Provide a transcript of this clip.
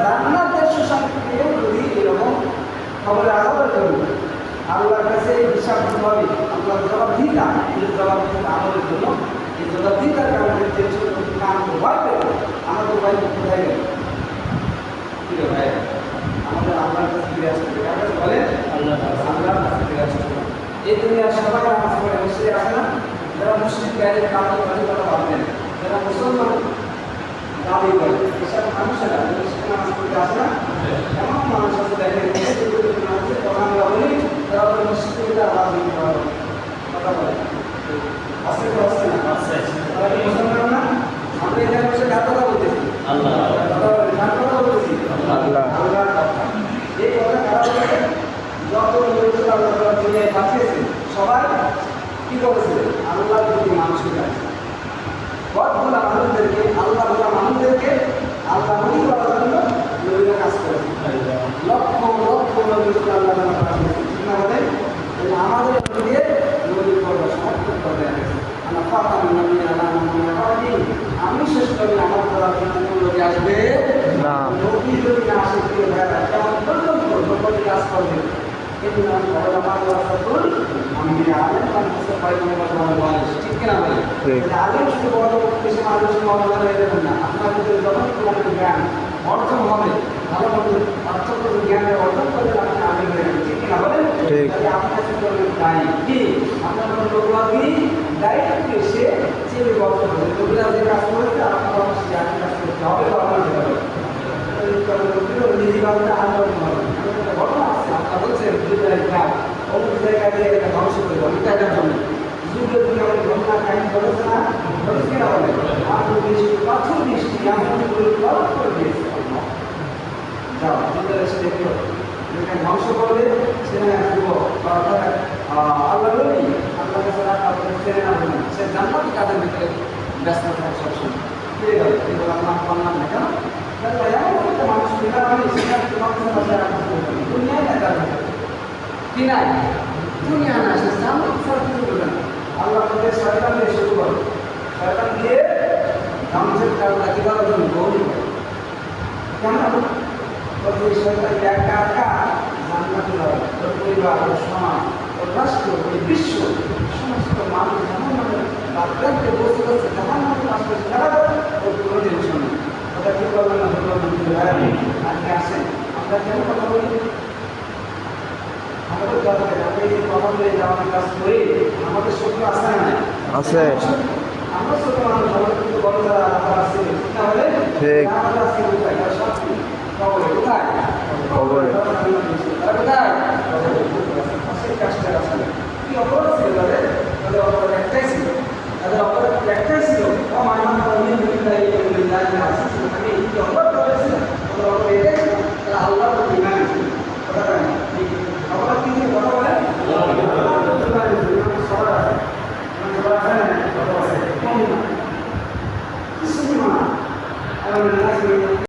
জান্নাতের সুসংস্কৃতিও যদি এরকম খবর আলাদা করবে আল্লাহর কাছে হিসাব হবে আল্লাহর জবাবদিহিতা এই জবাবদিহিতা আমলের জন্য এই জবাবদিহিতার কারণে যে ছোট কাম হয় আমাদের ভাই কোথায় গেল ভাই আমাদের আল্লাহর কাছে ফিরে আসতে হবে কার কাছে বলে আল্লাহর কাছে ফিরে আসতে হবে এই দুনিয়ার সবাই নামাজ পড়ে বসে আসে না যারা মুসলিম গায়ের কাম করে কথা ভাববেন যারা মুসলমান দাবি করে এসব মানুষেরা নামাজ পড়তে আসে না এমন মানুষ আছে দেখেন আমরা বলি তারা বলে মসজিদে রাজনীতি করা কথা বলে আসে তো আসছে না তারা কি মুসলমান না আমরা এখানে বসে কার কথা বলতেছি আল্লাহ কার কথা বলতেছি আল্লাহ আল্লাহর কথা এই কথা কারা বলে যত লোক আল্লাহ দুনিয়ায় পাঠিয়েছে সবাই কি করেছে আল্লাহ যদি মানুষকে ডাকছে বড় মানুষদেরকে আল্লাহ বলা মানুষদেরকে আল্লাহ নবী করার জন্য নবীরা কাজ করেছে লক্ষ লক্ষ নবী আল্লাহ না বলে আমাদের দিয়ে নবী করবো সমর্থন করে আমরা ফাতাম নবী আল্লাহ আমি শেষ করি আমার করার জন্য নবী আসবে না নবী যদি না আসে কেমন পর্যন্ত কাজ করবে কিন্তু আমি বড় আমার আমি আলেম মানুষের ঠিক কিনা বলে আলেম শুধু বড় বেশি মানুষ না আপনার যদি যখন কোনো জ্ঞান অর্জন হবে ভালো মতো পার্থক্য জ্ঞানের অর্জন করলে আপনি আলেম হয়ে যাবেন ঠিক কিনা বলেন আপনার যদি দায়ী কি আপনার কোনো লোকবাদী দায়িত্বকে সে চেয়ে গল্প করবে লোকরা যে কাজ করেছে আপনার অবশ্যই একই কাজ করতে হবে বা আপনার নিজেভাবে আন্দোলন হবে ঘটনা আছে আপনার বলছে গ্রাম অমুক জায়গায় দিয়ে এটা ধ্বংস করে দেবো টাকার জন্য যুগের যুগে আমাদের ঘটনা কাহিনী বলেছে না বলেছে না বলে আলু বৃষ্টি পাথর বৃষ্টি এমন করে দিয়েছে যাও আমাদের এসে দেখো যেখানে ধ্বংস করবে সেখানে আসবো আল্লাহ বলি আল্লাহ কাছে আপনাদের ছেড়ে না বলি সে জান্নাত কাজের ভিতরে ব্যস্ত থাকে সবসময় ফিরে গেল এগুলো আমরা পারলাম না কেন মানুষ দুনিয়ায় না কি নাই দুনিয়া না সে জান্নাত ছাড়া কিছু করবে না আল্লাহ তাদের শয়তান দিয়ে শুরু করে শয়তান দিয়ে ধ্বংসের কারণ রাখি দেওয়ার জন্য গৌরী করে কেমন বলতে এই শয়তান একা একা জান্নাতে যাবে ওর পরিবার ওর সমাজ ওর রাষ্ট্র ওই বিশ্ব সমস্ত মানুষ যেমন মানে রাত্রান্তে বসে বসে যেমন মানুষ আসবে তারা ওর কোনো টেনশন নেই ওটা কি করবে না আপনি আসেন আমরা কেন কথা বলি আমাদের দরকার আমরা এই যে প্রবন্ধে যাওয়ার কাজ করি আমাদের শত্রু আছে না আছে আমরা ছোট মানুষ আমাদের কিন্তু বড় যারা আছে তাহলে আমাদের আজকে কোথায় তারা সব খবরে কোথায় খবরে তারা কোথায় সেই কাজটা আছে কি অপরাধ ছিল তাদের তাদের অপরাধ একটাই ছিল তাদের অপরাধ একটাই ছিল আমার আল্লাহ আমরা কিন্তু কথা বলেন সবার আছে